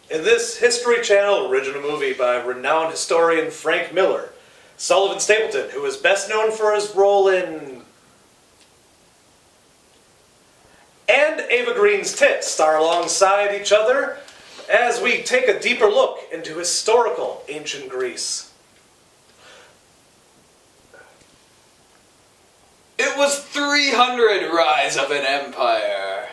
In this History Channel original movie by renowned historian Frank Miller, Sullivan Stapleton, who is best known for his role in... and Ava Green's Tits, star alongside each other as we take a deeper look into historical ancient Greece. It was 300 Rise of an Empire.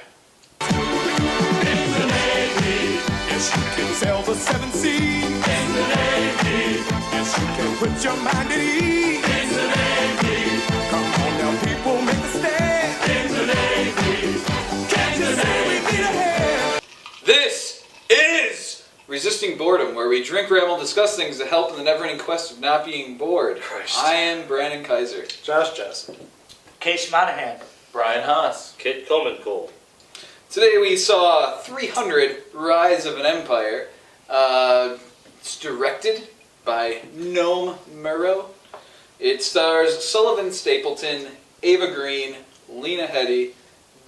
In the Navy, yes, you can sail the seven seas. In the Navy, yes, you can put your mind at ease. In the Navy, come on now, people, make a stand. In the Navy, can't you say we need a hand? This is Resisting Boredom, where we drink, ramble, and discuss things that help in the never-ending quest of not being bored. Christ. I am Brandon Kaiser. Josh Jessen. Casey Monahan. Brian Haas. Kit Coleman-Cole. Today we saw 300 Rise of an Empire. It's directed by Noam Murrow. It stars Sullivan Stapleton, Ava Green, Lena Headey,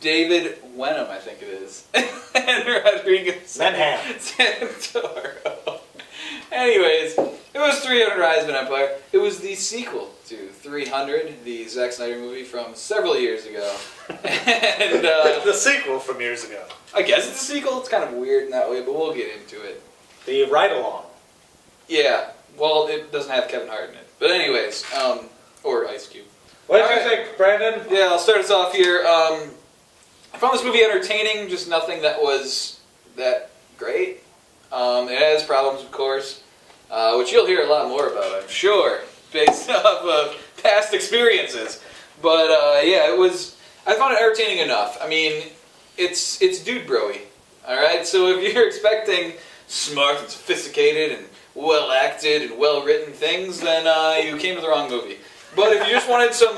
David Wenham, I think it is, and Rodriguez Santoro. Anyways, it was 300 Rise of an Empire. It was the sequel to 300, the Zack Snyder movie from several years ago. And The sequel from years ago. I guess it's a sequel. It's kind of weird in that way, but we'll get into it. The ride-along. Yeah, well, it doesn't have Kevin Hart in it. But anyways, or Ice Cube. What did you think, Brandon? Yeah, I'll start us off here. I found this movie entertaining, just nothing that was that great. It has problems, of course, which you'll hear a lot more about, I'm sure, based off of past experiences. But yeah, I found it entertaining enough. I mean, it's dude bro-y, all right? So if you're expecting smart and sophisticated and well-acted and well-written things, then you came to the wrong movie. But if you just wanted some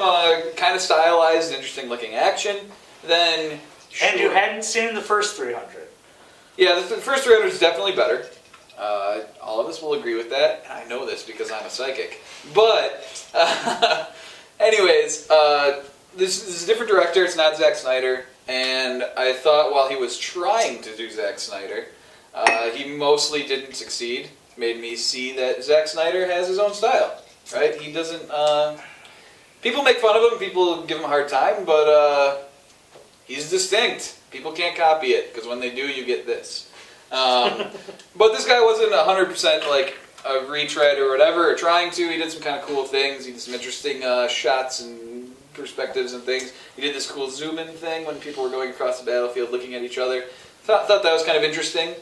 kind of stylized, interesting-looking action, then sure. And you hadn't seen the first 300. Yeah, the first 300 is definitely better. All of us will agree with that. And I know this because I'm a psychic. But, anyways, this is a different director. It's not Zack Snyder. And I thought while he was trying to do Zack Snyder, he mostly didn't succeed. Made me see that Zack Snyder has his own style, right? He doesn't... people make fun of him. People give him a hard time. But he's distinct. People can't copy it, because when they do, you get this. But this guy wasn't 100% like a retread or whatever, or trying to. He did some kind of cool things. He did some interesting shots and perspectives and things. He did this cool zoom-in thing when people were going across the battlefield looking at each other. Thought that was kind of interesting.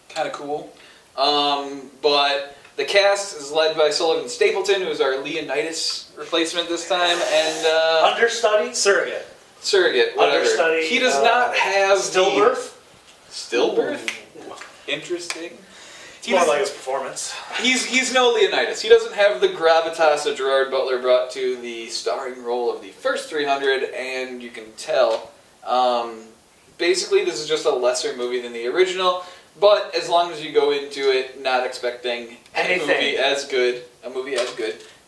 Kind of cool. But the cast is led by Sullivan Stapleton, who is our Leonidas replacement this time, and... Understudy? Surrogate, whatever. Understudy, he does not have stillbirth. Stillbirth? Interesting. It's more like his performance. He's no Leonidas. He doesn't have the gravitas that Gerard Butler brought to the starring role of the first 300, and you can tell. Basically, this is just a lesser movie than the original, but as long as you go into it not expecting a movie as good,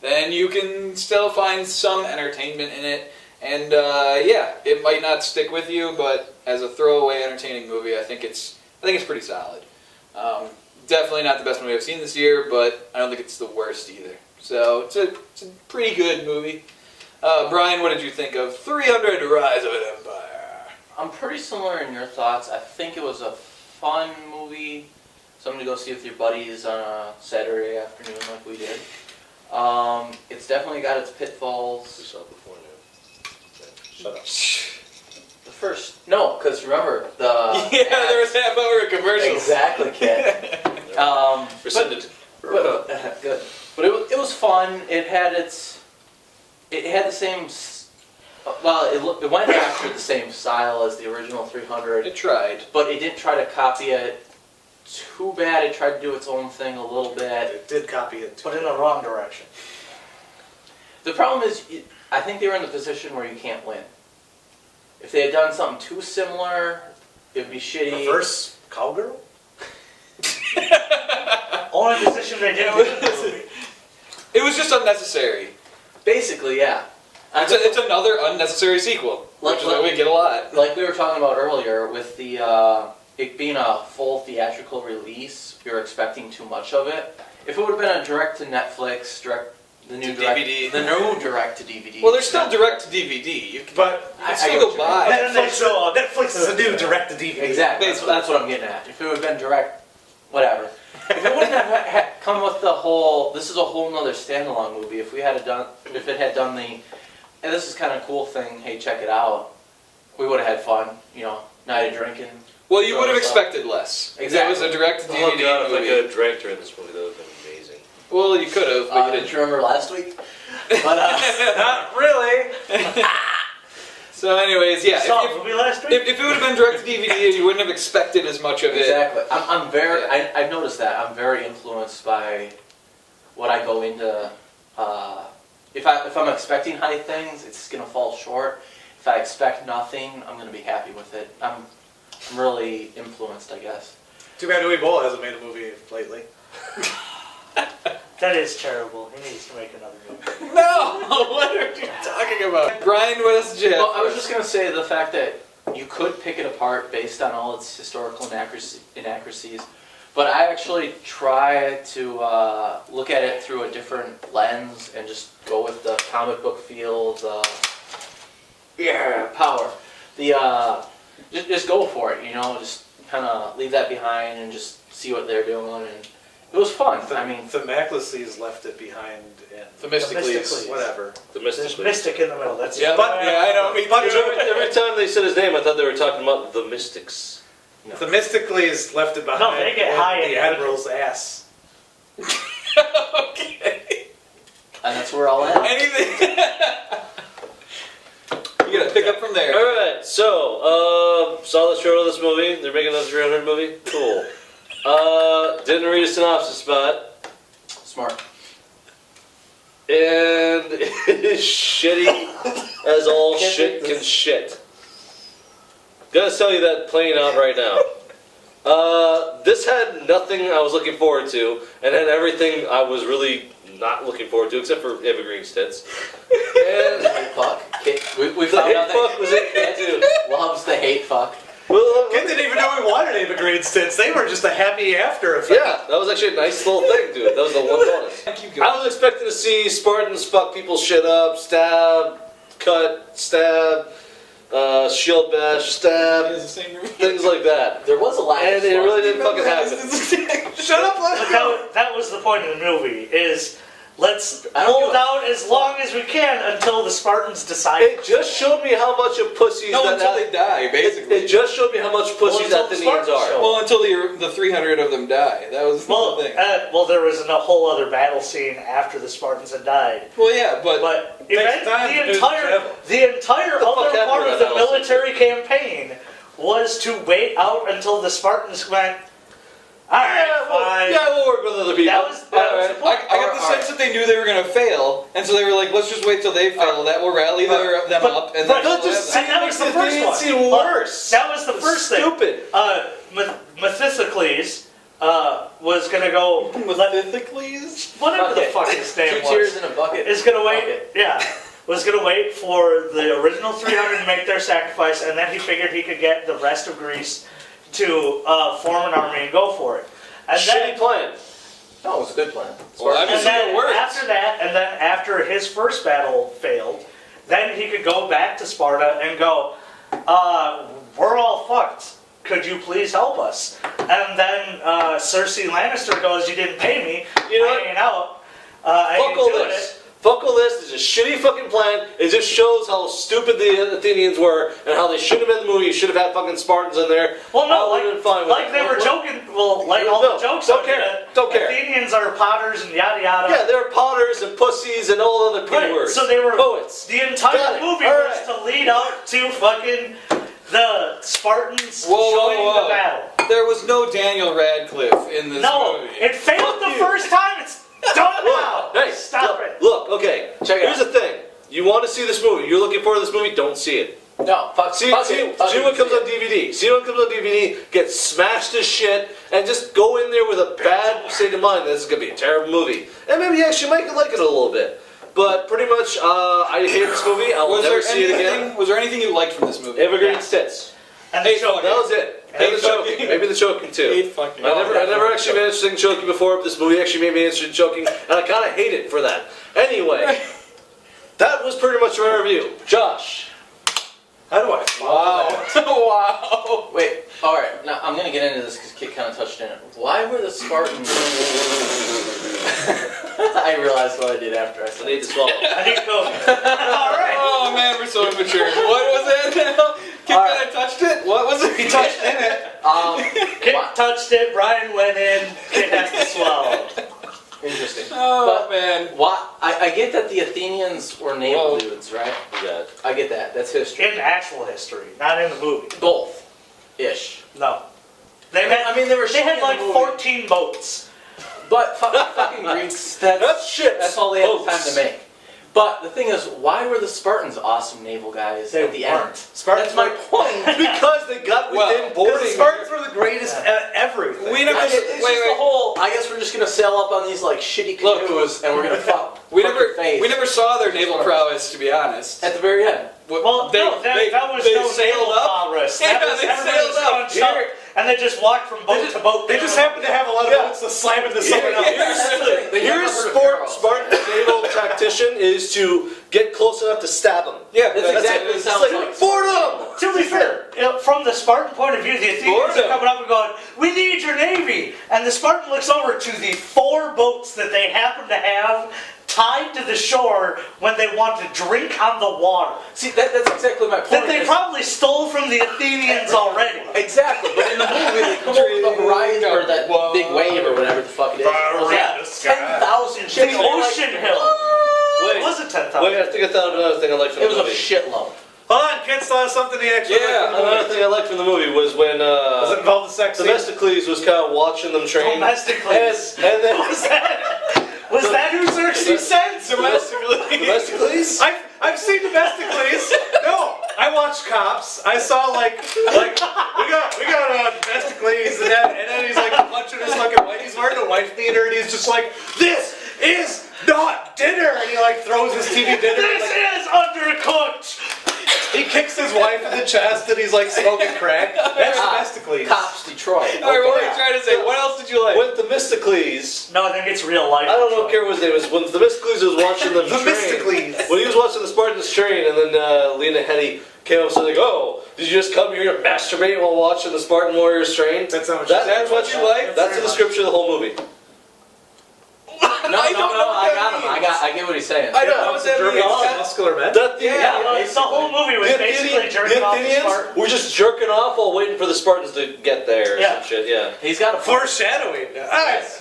then you can still find some entertainment in it. And yeah, it might not stick with you, but as a throwaway, entertaining movie, I think it's pretty solid. Definitely not the best movie I've seen this year, but I don't think it's the worst either. So it's a pretty good movie. Brian, what did you think of 300 Rise of an Empire? I'm pretty similar in your thoughts. I think it was a fun movie, something to go see with your buddies on a Saturday afternoon like we did. It's definitely got its pitfalls. Shut up. The first, no, because remember the yeah, there was half hour of commercials. Exactly, kid. Rescinded. Good, but it was fun. It had the same. Well, it went after the same style as the original 300. It tried, but it didn't try to copy it too bad. It tried to do its own thing a little bit. It did copy it, But in the wrong direction. The problem is, I think they were in the position where you can't win. If they had done something too similar, it would be shitty. Reverse cowgirl? Only position they did in the movie. it was just unnecessary. Basically, yeah. It's another unnecessary sequel, which is what we get a lot. Like we were talking about earlier with the it being a full theatrical release, you're expecting too much of it. If it would have been a direct to Netflix, the new direct to DVD. Well, there's still direct to DVD. You can, But you can I still get go what you mean. buy. And then they show up. Netflix is a new direct-to-DVD. Exactly. That's what I'm getting at. If it would have been direct, whatever. If it wouldn't have come with the whole, this is a whole nother standalone movie. If it had done the, and this is kind of a cool thing. Hey, check it out. We would have had fun. Night of drinking. Well, you would have expected less. If Exactly. that was a direct to Oh DVD god, if I movie. could have drank during this movie, that would have been amazing. Well, you could have, but you Didn't didn't. you remember last week? But Not really. So, anyways, yeah. Saw the movie last week? If it would have been direct to DVD, you wouldn't have expected as much of it. exactly. I'm very. I've noticed that I'm very influenced by what I go into. If I'm expecting high things, it's gonna fall short. If I expect nothing, I'm gonna be happy with it. I'm really influenced, I guess. Too bad Uwe Boll hasn't made a movie lately. That is terrible. He needs to make another movie. No! What are you talking about? Brian, what else did you have? Well, I was just gonna say the fact that you could pick it apart based on all its historical inaccuracies, but I actually try to look at it through a different lens and just go with the comic book feel, the power, just go for it. Just kind of leave that behind and just see what they're doing, and it was fun. I mean, Themacles left it behind, and Themistocles. whatever. The There's Mystic. Mystic in the middle. That's Yeah, it. But- I know, me but- too. Every time they said his name, I thought they were talking about the Mystics. Themistocles left it behind. No, they get and high the in admiral's ass. Okay. and that's where I'll end. Anything? You gotta pick up from there. Alright, so, saw the trailer of this movie. They're making another 300 movie. Cool. Didn't read a synopsis about Smart. it. And it is shitty as all shit can shit. Gotta tell you that plain out right now. This had nothing I was looking forward to, and had everything I was really not looking forward to, except for Eva Green's tits. And Hate fuck. We the found hate out that fuck was in there too. loves the hate fuck. Well, Kid didn't even know we wanted Ava Green's tits. They were just a happy after effect. yeah, that was actually a nice little thing, dude. That was the one bonus. Thank you, I was expecting to see Spartans fuck people's shit up, stab, cut, stab, shield bash, stab, things like that. There was a lack And of it fun. really didn't fucking happen. Shut up, But that was the point of the movie, is let's I don't hold give a- out as long as we can until the Spartans decide. It just showed me how much of pussies No, that until they die, basically. it just showed me how much pussies until the Athenians Spartans are. show. Well, until the 300 of them die. That was Well, the thing. there was a whole other battle scene after the Spartans had died. Well, yeah, but But Takes time to the do entire travel. other fuck happened part to of that the battle military campaign was to wait out until the Spartans went, alright, fine. We'll work with other people. That was the Alright. point. I got the sense that they knew they were going to fail, and so they were like, let's just wait till they fail. That will rally them but- up, and but then That just And that was the first made it one. seem worse. That was the first thing. Stupid. Methysicles was gonna go. Methysicles? Whatever the Bucket. fuck his name 2 tears was. in a bucket. Is gonna wait. Bucket. Yeah. Was gonna wait for the original 300 to make their sacrifice, and then he figured he could get the rest of Greece to form an army and go for it. And Shitty plan. No, it was a good plan. Well, And obviously then it worked. after that, and then after his first battle failed, then he could go back to Sparta and go, we're all fucked. Could you please help us? And then Cersei Lannister goes, you didn't pay me. You know I what? ain't out. I Fuck ain't all doing this. it. Fuck all this. It's a shitty fucking plan. It just shows how stupid the Athenians were and how they should have been in the movie. You should have had fucking Spartans in there. Well, no, I would've been fine with like it. they were joking. Well, like all No, the jokes. don't on care, it, don't care. Athenians are potters and yada yada. Yeah, they're potters and pussies and all other P Right, words. so they were poets. The entire Got it. movie All was right. to lead up to fucking the Spartans Whoa, joining whoa. the battle. There was no Daniel Radcliffe in this No, movie. it failed Fuck the you. first time. It's done now. Hey, Stop look, it. Look, okay. Check it Here's out. the thing. You want to see this movie. You're looking forward to this movie. Don't see it. No, fuck, See fuck what it. Fuck it. comes on DVD. See what comes on DVD. Get smashed to shit, and just go in there with a bad state of mind. This is gonna be a terrible movie, and maybe you actually might like it a little bit. But pretty much, I hate this movie. I will Was never there see it again. anything? Was there anything you liked from this movie? Evergreen's tits. And they showed That was it. And the choking. Maybe the choking too. Hate fucking. I never actually managed to sing choking before, but this movie actually made me interested in choking, and I kind of hate it for that. Anyway, that was pretty much my review. Josh. How do I? Wow. Wow. Wait, alright, now I'm gonna get into this because Kit kind of touched on it. Why were the Spartans... I realized what I did after I I said need it. to swallow. I need to go. All right. Oh man, we're so immature. What was it? Kid All kind of touched it? What was it? He touched in it. Kit Why- touched it. Brian went in. Kit has to swallow. Interesting. Oh But man. why? I get that the Athenians were naval Whoa. dudes, right? Yeah. I get that. That's history. In actual history, not in the movie. Both. Ish. No. They had, I mean, they were they had shooting like in the movie. 14 boats. But fucking Greeks, That's shit. that's all they had Boats. time to make. But the thing is, why were the Spartans awesome naval guys They at the weren't. end? Spartans That's my were- point. Because they got Well, within Because boarding. the Spartans were the greatest at everything. We never. It's just Wait, the wait. whole. I guess we're just gonna sail up on these like shitty Look. canoes and we're gonna fuck. We fuck never. your face We never saw their naval prowess, to be honest. at the very end. Well, no, that was they no sailed naval up. progress. Yeah, That was they everybody sailed was up. scrunched up, and they just walked from boat to boat. They just happened to have a lot of boats to slam into someone else. That's the thing. They never Here's heard of Pharaoh. Spartan's naval tactician is to get close enough to stab him. Yeah, That's exactly what it It's sounds like, like. boredom! To be fair, from the Spartan point of view, the Athenians are Boredom. coming up and going, "We need your navy," and the Spartan looks over to the 4 boats that they happen to have tied to the shore when they want to drink on the water. See, that's exactly my point. That they is- probably stole from the Athenians already. Exactly, but in the movie they come over the horizon or that Whoa. big wave or whatever the fuck it is. Yeah. 10,000 The ships. ocean hill. Wait, It wasn't 10,000. wait, I think I thought of another thing I liked from It the was a movie. shitload. Hold on, Kit still has something he actually liked from the Another movie. thing I liked from the movie was when Does it involve the sex scene? Themistocles was kind of watching them train. Domesticles. And then Was that who Xerxes said? Themistocles? I've seen Domesticles. No, I watched Cops. I saw like we got Domesticles, and then he's like punching his fucking wife. He's wearing a wife beater, and he's just like, "This is not dinner," and he like throws his TV dinner. This Like, is undercooked. he kicks his wife in the chest, and he's like smoking crack. That's Domesticles. Cops, Detroit. Alright, what were you trying to say? What else did you like? When Themistocles, No, I think it's real life. I don't care what his name is, when Themistocles was watching them train, Themistocles. when he was watching the Spartans train, and then Lena Headey came up and said, like, "Oh, did you just come here to masturbate while watching the Spartan warriors train?" That's not what you said. That's what you like? That's the description of the whole movie. No, I don't know what I that got him. means. I get what he's saying. I don't know what that Jerking off means. muscular men. Yeah, like, the whole movie was basically jerking off the Athenians Spartans. were just jerking off while waiting for the Spartans to get there or Yeah. some shit, yeah. He's got a point. Foreshadowing.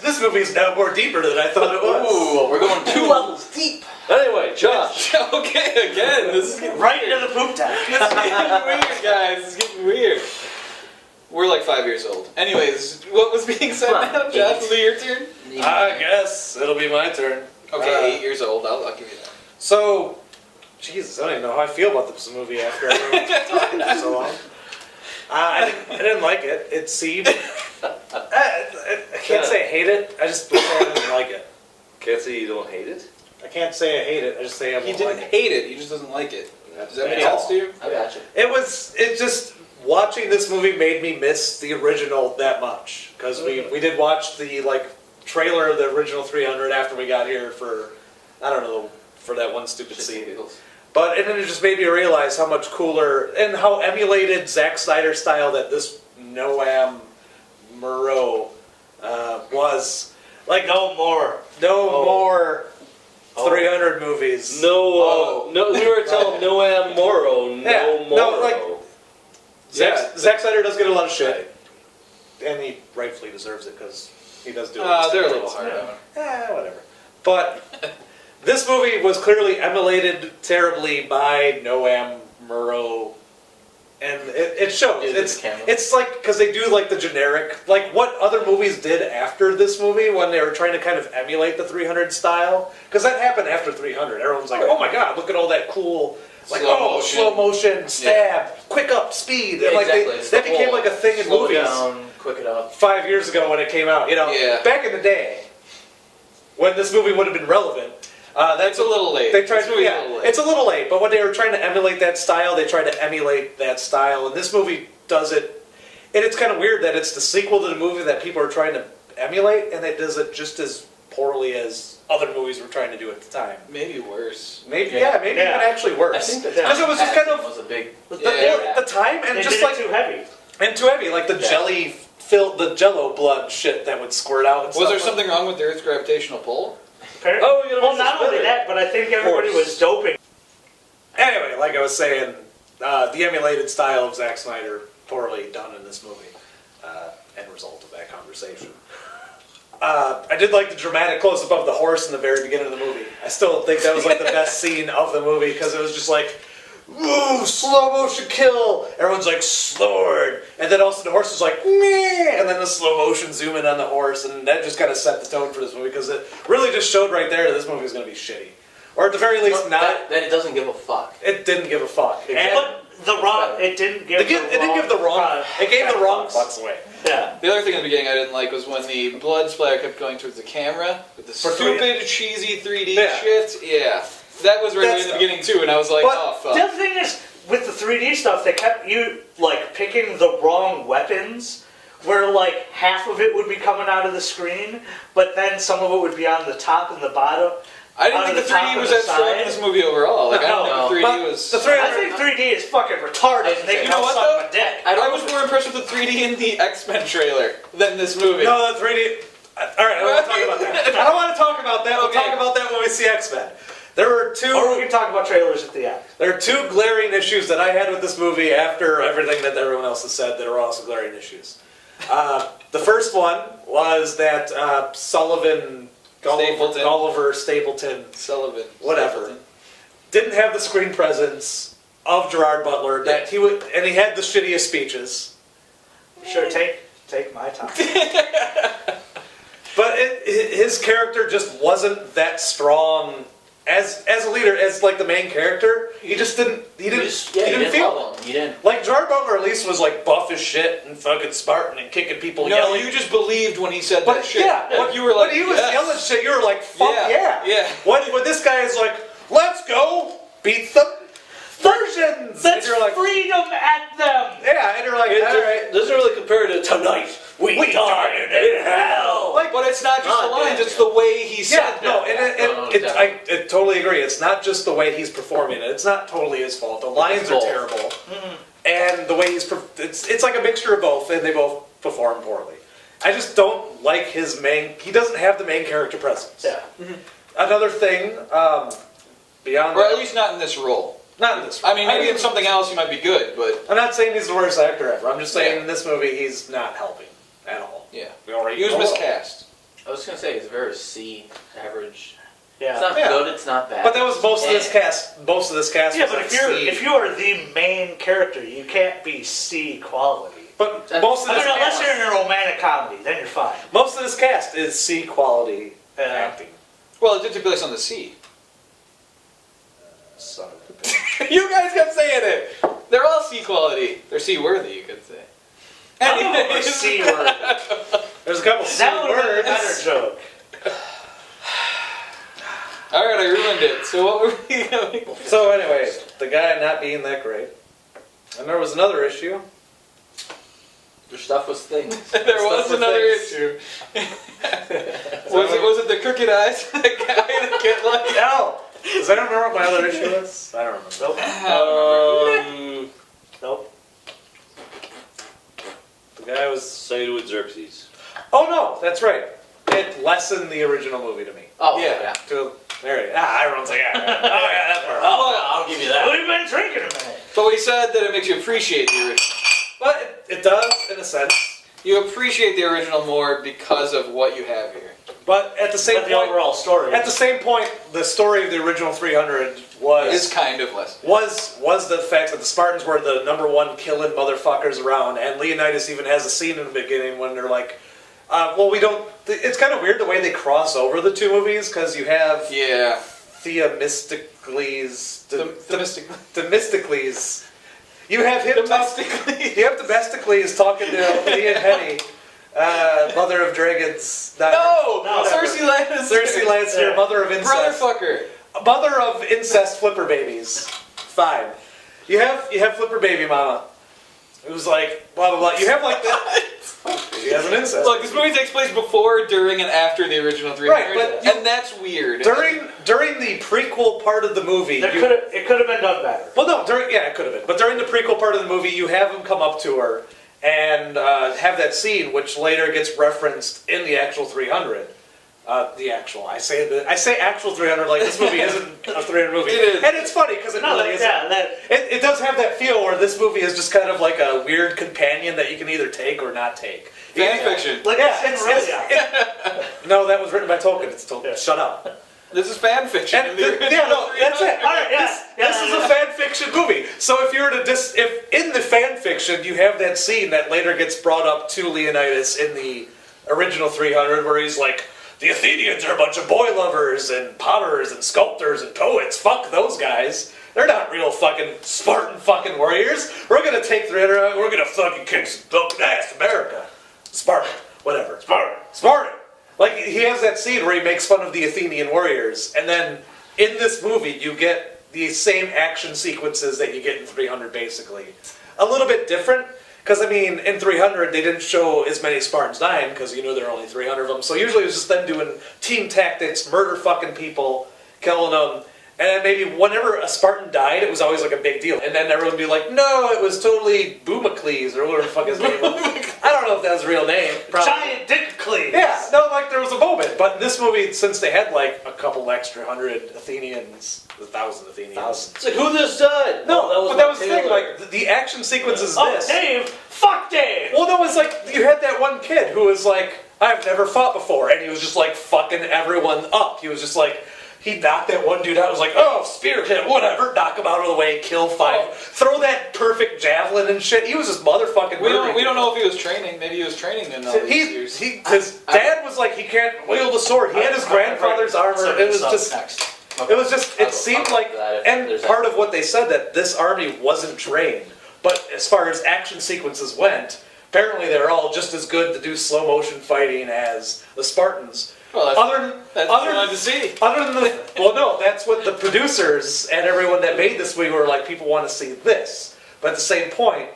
This movie's now more deeper than I thought it was. Ooh, we're going 2 levels deep. Anyway, Josh. Okay, again, this is getting Right weird. into the poop tank. This is getting weird, guys. This is getting weird. We're like 5 years old. Anyways, what was being said Come on, now, Josh? 8. Your turn? I guess it'll be my turn. Okay, 8 years old. I'll give you that. So, Jesus, I don't even know how I feel about this movie after everyone's talking for so long. I didn't like it. It seemed. I can't say I hate it. I just wish I didn't like it. Can't say you don't hate it? I can't say I hate it. I just say I He won't didn't like it. hate it. He just doesn't like it. Does that make Yeah. sense to you? I got you. It just watching this movie made me miss the original that much because we did watch the trailer of the original 300 after we got here for I don't know for that one stupid scene. But and then it just made me realize how much cooler and how emulated Zack Snyder style that this Noam Moreau was. Like No more. more 300 movies. No, we were telling Noam Morrow, Yeah, no no, Morrow. like- Yeah. Zack Snyder does get a lot of shit, and he rightfully deserves it because he does do. it. They're a little hard on him. Whatever. But this movie was clearly emulated terribly by Noam Moreau, and it shows. Dude, It's the camera. it's like because they do like the generic, like what other movies did after this movie when they were trying to kind of emulate the 300 style, because that happened after 300. Everyone's like, oh my god, look at all that cool. Like slow motion, stab, quick up, speed, and like exactly. It's that the became whole like a thing in slow movies. down, quick it up. 5 years ago when it came out. You know, Yeah. back in the day, when this movie would have been relevant. That's a little late. They tried This to, movie's yeah, a little late. it's a little late, but when they were trying to emulate that style, they tried to emulate that style, and this movie does it. And it's kind of weird that it's the sequel to the movie that people are trying to emulate, and it does it just as poorly as other movies were trying to do at the time. Maybe worse. Maybe, Yeah. maybe even actually worse. I think that because it was just kind of was a big. the time and They just did like it too heavy. and too heavy, like the Yeah. the Jello blood shit that would squirt out. And Was stuff. there something wrong with the Earth's gravitational pull? Apparently, Oh, you know, well, it's not just only better. that, but I think everybody course. was doping. Anyway, like I was saying, the emulated style of Zack Snyder poorly done in this movie. End result of that conversation. I did like the dramatic close-up of the horse in the very beginning of the movie. I still think that was like the best scene of the movie because it was just like, woo, slow motion kill. Everyone's like, sword. And then also the horse was like, meh. And then the slow motion zoom in on the horse. And that just kind of set the tone for this movie because it really just showed right there that this movie was going to be shitty. Or at the very least, That it doesn't give a fuck. it didn't give a fuck. Exactly. And It didn't give. it didn't give the wrong. It gave the wrong fucks. fucks away. Yeah. The other thing in the beginning I didn't like was when the blood splatter kept going towards the camera with the For stupid, cheesy 3D Yeah. shit. Yeah. That was right That's in the beginning too, and I was like, But oh fuck. The other thing is, with the 3D stuff, they kept you like picking the wrong weapons, where like half of it would be coming out of the screen, but then some of it would be on the top and the bottom. I didn't on think the the top 3D and was the that strong in side. this movie overall. Like, I No, don't think the 3D but was... the I think 3D is fucking retarded. And they You can know all what, suck though? my dick. I was more impressed with the 3D in the X-Men trailer than this movie. No, the 3D. All right, I don't want to talk about that. I don't want to talk about that. We'll Okay. talk about that when we see X-Men. There were Or we can talk about trailers at the end. There are two glaring issues that I had with this movie after everything that everyone else has said that are also glaring issues. The first one was that Gulliver Stapleton, Sullivan. whatever, Stapleton. didn't have the screen presence of Gerard Butler. That he would, and he had the shittiest speeches. Sure, take my time. But his character just wasn't that strong as a leader, as like the main character. He just didn't. He didn't feel love him. You didn't. like Gerard Butler. At least was like buff as shit and fucking Spartan and kicking people, No, yelling. you just believed when he said But that shit. yeah, Like, you were like, when he was yes. yelling shit, you were like, fuck Yeah, yeah. yeah. When this guy is like, let's go beat some versions. That's and you're like, freedom at them. yeah, and you're like, It all right. doesn't really compare to tonight. We died in hell. Like, But it's not just Ah, the lines, yeah, it's yeah. the way he said yeah, no, that. and I totally agree. It's not just the way he's performing it. It's not totally his fault. The lines are both. terrible, and the way it's like a mixture of both, and they both perform poorly. I just don't like his main. He doesn't have the main character presence. Yeah. Another thing, beyond Or that, at least not in this role. not in this. I mean, maybe in something else he might be good, but I'm not saying he's the worst actor ever. I'm just saying Yeah. in this movie he's not helping at all. yeah. We already He was know. miscast. I was gonna say it's very C, average. It's Yeah. not Yeah. good. It's not bad. But that was most of this Yeah. cast. Most of this cast. Yeah, was but like if you are the main character, you can't be C quality. But That's- most of I this mean, unless cast, you're in a romantic comedy, then you're fine. most of this cast is C quality acting. Well, it did take place on the sea. Son of a bitch. You guys kept saying it. They're all C quality. They're C worthy, you could say. None of them are Anyways. C word. There's a couple C That would have been a better words. joke. All right, I ruined it. So what were we going? So anyway, the guy not being that great, and there was another issue. Your stuff was things. There was Stuff for another things. issue. Was it the crooked eyes? The guy that get like No. Does anyone remember what my other issue was? I don't remember. Nope. Nope. The guy was. Say with Xerxes. Oh no, that's right. It lessened the original movie to me. Oh Yeah. yeah. There it is. Everyone's like, oh yeah, that part. Oh, yeah, I'll give you that. We've been drinking a minute. But we said that it makes you appreciate the original. But it does in a sense. You appreciate the original more because of what you have here. But at the same But the point, overall story. at the same point, the story of the original 300 was It's kind of less. was the fact that the Spartans were the #1 killing motherfuckers around, and Leonidas even has a scene in the beginning when they're like, well, we don't. It's kind of weird the way they cross over the two movies because you have Yeah. Themistocles, Domestically. You have him. Domestically. You have Themistocles talking to Leon Henny, mother of dragons. No! whatever. Cersei Lannister. Cersei Lannister, Yeah. mother of incest. Brother fucker. Mother of incest flipper babies. Fine. You have flipper baby mama. It was like, blah, blah, blah. You have like that. She has an incest. Look, this movie takes place before, during, and after the original 300, Right, but and that's weird. During the prequel part of the movie, It could have been done better. well, no, it could have been. But during the prequel part of the movie, you have him come up to her and have that scene, which later gets referenced in the actual 300. I say actual 300 like this movie isn't a 300 movie. It is. And it's funny because it really is. It does have that feel where this movie is just kind of like a weird companion that you can either take or not take. Fan fiction. Like, No, that was written by Tolkien. It's Tolkien. Yeah. Shut up. This is fan fiction. And that's it. All right, This is a fan fiction movie. So if you were to if in the fan fiction you have that scene that later gets brought up to Leonidas in the original 300, where he's like, the Athenians are a bunch of boy lovers and potters and sculptors and poets. Fuck those guys. They're not real fucking Spartan fucking warriors. We're gonna take 300 out. We're gonna fucking kick some fucking ass, America. Spartan, whatever. Spartan. Like, he has that scene where he makes fun of the Athenian warriors, and then in this movie you get the same action sequences that you get in 300, basically. A little bit different, because, I mean, in 300 they didn't show as many Spartans dying, because you knew there were only 300 of them, so usually it was just them doing team tactics, murder fucking people, killing them, and then maybe whenever a Spartan died, it was always like a big deal. And then everyone would be like, no, it was totally Boomacles, or whatever the fuck his name was. I don't know if that was his real name. Probably. Giant Dick Cleave. Yeah, no, like there was a moment. But in this movie, since they had like a couple extra 100 Athenians, 1,000 Athenians. It's like, who just died? No, Oh, that was the thing. Taylor. Like, the action sequence is Oh, this. Dave! Fuck Dave! Well, no, it's like, you had that one kid who was like, I've never fought before. And he was just like fucking everyone up. He was just like, he knocked that one dude out, was like, oh, spear him, whatever, knock him out of the way, kill 5, throw that perfect javelin and shit. He was just motherfucking We murdering don't know people. if he was training. Maybe he was training in all these years. His dad was like, he can't wield a sword. He had his grandfather's armor. It was just, it was just, it seemed like, and part of what they said, that this army wasn't trained. But as far as action sequences went, apparently they're all just as good to do slow motion fighting as the Spartans. Well, that's what you wanted to see. Other than well, no, that's what the producers and everyone that made this movie were like, people want to see this. But at the same point,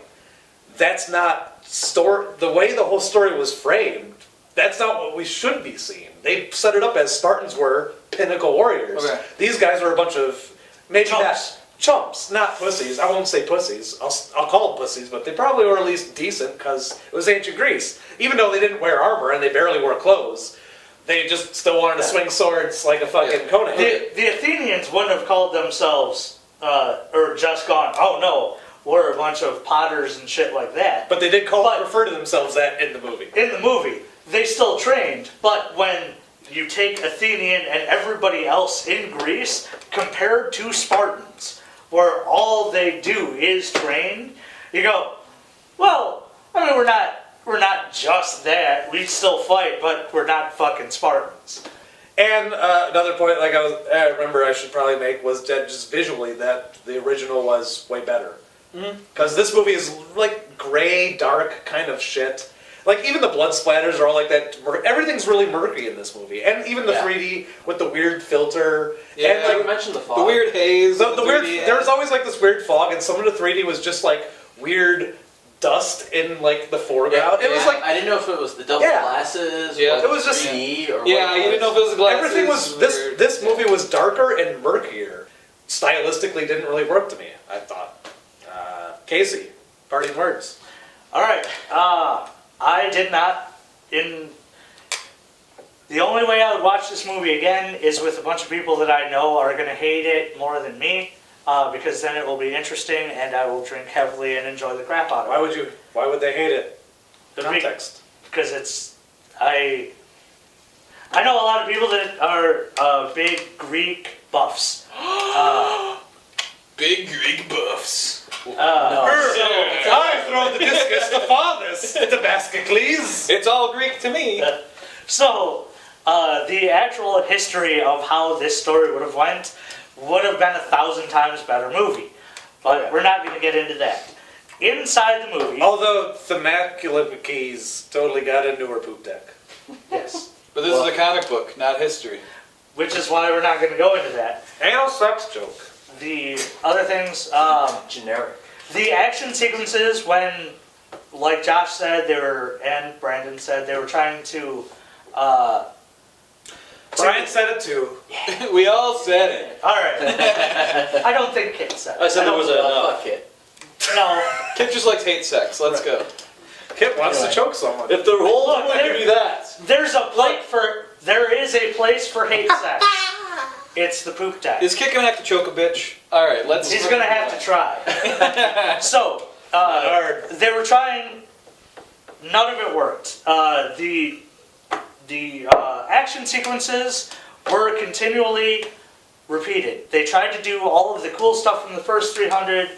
that's not the way the whole story was framed, that's not what we should be seeing. They set it up as Spartans were pinnacle warriors. Okay. These guys are a bunch of, maybe Chumps. Chumps, not pussies. I won't say pussies. I'll call them pussies, but they probably were at least decent because it was ancient Greece. Even though they didn't wear armor and they barely wore clothes, they just still wanted to swing swords like a fucking Conan. The Athenians wouldn't have called themselves, or just gone, oh no, we're a bunch of potters and shit like that. But they did refer to themselves that in the movie. In the movie, they still trained, but when you take Athenian and everybody else in Greece compared to Spartans, where all they do is train, you go, well, I mean, we're not just that. We still fight, but we're not fucking Spartans. And another point, like I remember I should probably make, was that just visually that the original was way better. Because this movie is like gray, dark kind of shit. Like even the blood splatters are all like that. Everything's really murky in this movie, and even the 3D with the weird filter. Yeah, and You like mentioned the fog. The weird haze. the weird. 3D, There was always like this weird fog, and some of the 3D was just like weird dust in like the foreground. It was like I didn't know if it was the double Yeah. glasses. Yeah. Or It was just- 3D or Yeah, what you it didn't know if it was the glasses. everything was or- this movie was darker and murkier. Stylistically, didn't really work to me. I thought. Casey, parting words. All right, I did not. The only way I would watch this movie again is with a bunch of people that I know are going to hate it more than me, because then it will be interesting and I will drink heavily and enjoy the crap out of it. Why would they hate it? The Context. Because I know a lot of people that are big Greek buffs. Big Greek buffs. I throw the discus the farthest, Damascus. It's all Greek to me. So, the actual history of how this story would have went would have been 1,000 times better movie. But we're not going to get into that. Inside the movie... Although Themacula totally got into her poop deck. Yes. But this is a comic book, not history. Which is why we're not going to go into that. Anal sex joke. The other things... Generic. the action sequences when like Josh said, and Brandon said, they were trying to. Brian said it too. We all said it. All right. I don't think Kit said it. I said there was a no. Fuck it. No. Kid just likes hate sex. Let's go. Kit wants to choke someone. If the whole Look, movie could be that. There is a place for hate sex. It's the poop tag. Is Kid gonna have to choke a bitch? All right, let's. He's gonna have to try. So they were trying. None of it worked. The action sequences were continually repeated. They tried to do all of the cool stuff from the first 300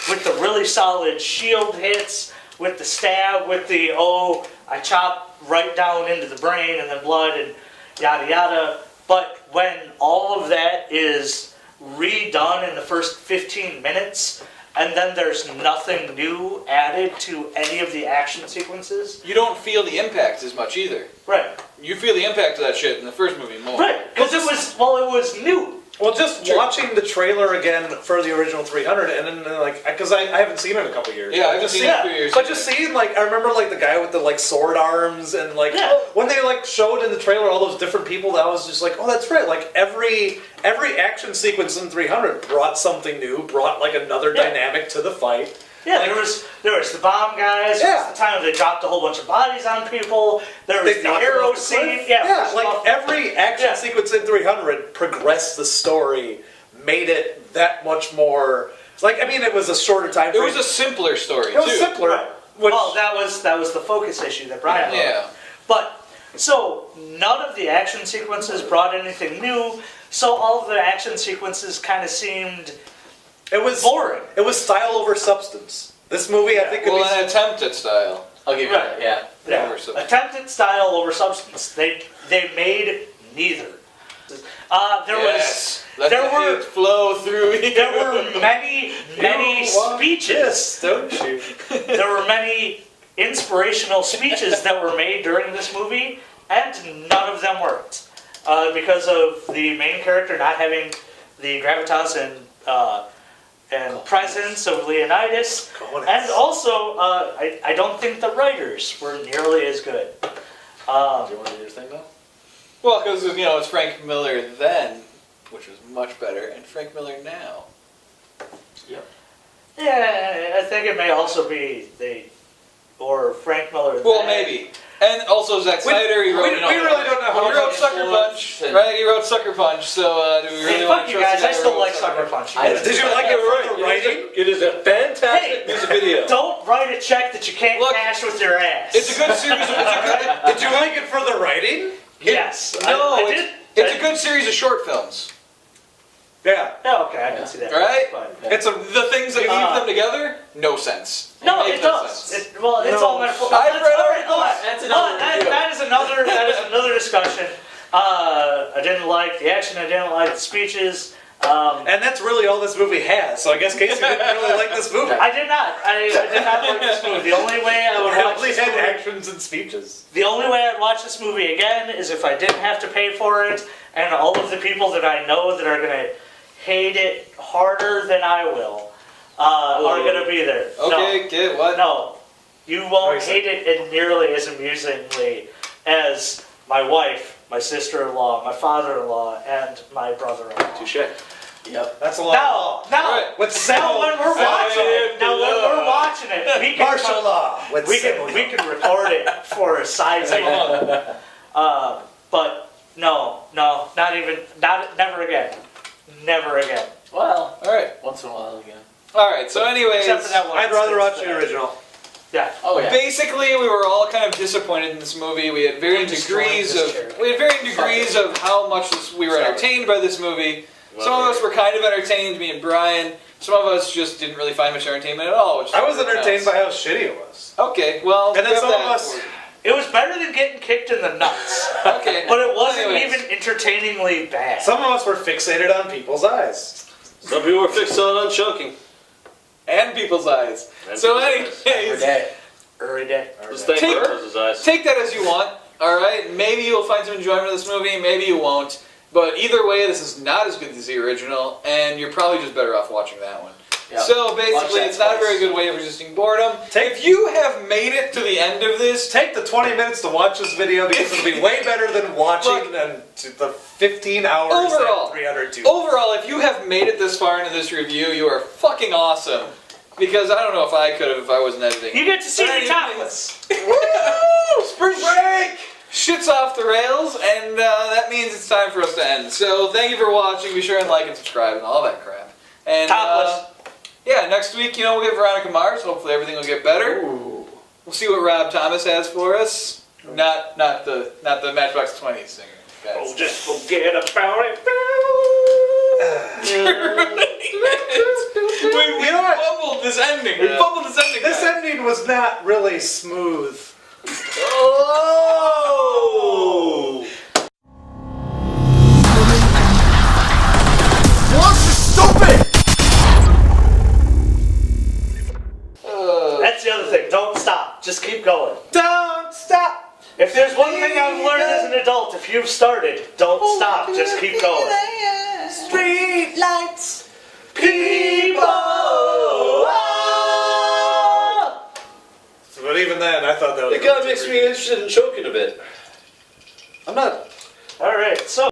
with the really solid shield hits, with the stab, with the I chop right down into the brain and then blood and yada yada. But when all of that is redone in the first 15 minutes, and then there's nothing new added to any of the action sequences. You don't feel the impact as much either. Right. You feel the impact of that shit in the first movie more. Right. Because it was new. Well, just watching the trailer again for the original 300, and then like, because I haven't seen it in a couple years. Yeah, I haven't seen it in a few years. But just seeing like, I remember like the guy with the like sword arms, and like when they like showed in the trailer all those different people, that was just like, oh, that's right. Like every action sequence in 300 brought something new, brought like another dynamic to the fight. Yeah, there was the bomb guys. There was the time they dropped a whole bunch of bodies on people. There was the arrow scene. Yeah, like every action sequence in 300 progressed the story, made it that much more. Like, I mean, it was a shorter time frame. It was a simpler story. It was simpler. Right. Well, that was the focus issue that Brian had. Yeah. But so none of the action sequences brought anything new. So all of the action sequences kind of seemed. It was boring. It was style over substance. This movie, I think, could Well, be an attempt at style. I'll give you that. Yeah. Over substance. Attempted style over substance. They made neither. Let the hate flow through you. There were many speeches. don't you? There were many inspirational speeches that were made during this movie, and none of them worked because of the main character not having the gravitas and presence of Leonidas, and also I don't think the writers were nearly as good. Do you want to do your thing though? Well, because it's Frank Miller then, which was much better, and Frank Miller now. Yep. Yeah, I think it may also be or Frank Miller. Well, then. maybe. And also Zack Snyder, he wrote. We really don't know how He wrote much Sucker Punch, right? He wrote Sucker Punch. So do we really Hey, want fuck to you trust guys! I the guy who still wrote like Sucker Punch. Did you like it for the writing? It is a fantastic Hey, music video. don't write a check that you can't Look, cash with your ass. It's a good series. Did you like it for the writing? Yes. No, I did. it's a good series of short films, Yeah. Yeah, okay, I can see that. right? But, It's a. The things that weave them together, no sense. no, Make it no does. sense. It's all metaphorical. I've read That's another review. That is another discussion. I didn't like the action. I didn't like the speeches. And that's really all this movie has. So I guess Casey didn't really like this movie. I did not. I did not like this movie. The only way I would It watch only this had movie. actions and speeches. The only way I'd watch this movie again is if I didn't have to pay for it, and all of the people that I know that are gonna hate it harder than I will are gonna be there. Okay, get what? No, you won't hate it nearly as amusingly as my wife, my sister-in-law, my father-in-law, and my brother-in-law. Touche. Yep. That's a lot. Now, Right. With now when we're watching it, we can martial law. With we can record it for a side segment. But no, never again. Never again. Well, All right. once in a while again. All right. So, anyways, Except for that one. I'd rather watch the original. Yeah. Oh yeah. basically, we were all kind of disappointed in this movie. We had varying degrees of how much we were entertained by this movie. Some of us were kind of entertained, me and Brian. Some of us just didn't really find much entertainment at all. Which I was entertained else. by how shitty it was. Okay, well, And then we have some of that us- for you. It was better than getting kicked in the nuts. Okay, But it wasn't anyways. even entertainingly bad. Some of us were fixated on people's eyes. Some people were fixated on choking. And people's eyes. And So, people's anyways, Every day. Just thank Take- Burns' eyes. take that as you want. All right, maybe you'll find some enjoyment in this movie. Maybe you won't. But either way, this is not as good as the original, and you're probably just better off watching that one. Yeah. So Watch basically, that it's not a twice. very good way of resisting boredom. If you have made it to the end of this, Take the 20 minutes to watch this video because it'll be way better than watching the 15 hours Overall. that 302. overall, if you have made it this far into this review, you are fucking awesome. Because I don't know if I could have if I wasn't editing. You get to see Alright, the topless. Woo! Spring break! Shit's off the rails, and that means it's time for us to end. So thank you for watching. Be sure and like and subscribe and all that crap. And Topless. yeah, next week, we'll get Veronica Mars. Hopefully everything will get better. Ooh. We'll see what Rob Thomas has for us. Not the Matchbox 20 singer. Guys. Oh, just forget about it. We fumbled this ending. We fumbled this ending. This guys. ending was not really smooth. Oh! That's the other thing. Don't stop. Just keep going. Don't stop. If there's one thing I've learned as an adult, if you've started, don't stop. Just keep going. Street lights. People. But even then, I thought that was. It kind of makes me interested in choking a bit. I'm not. All right. So.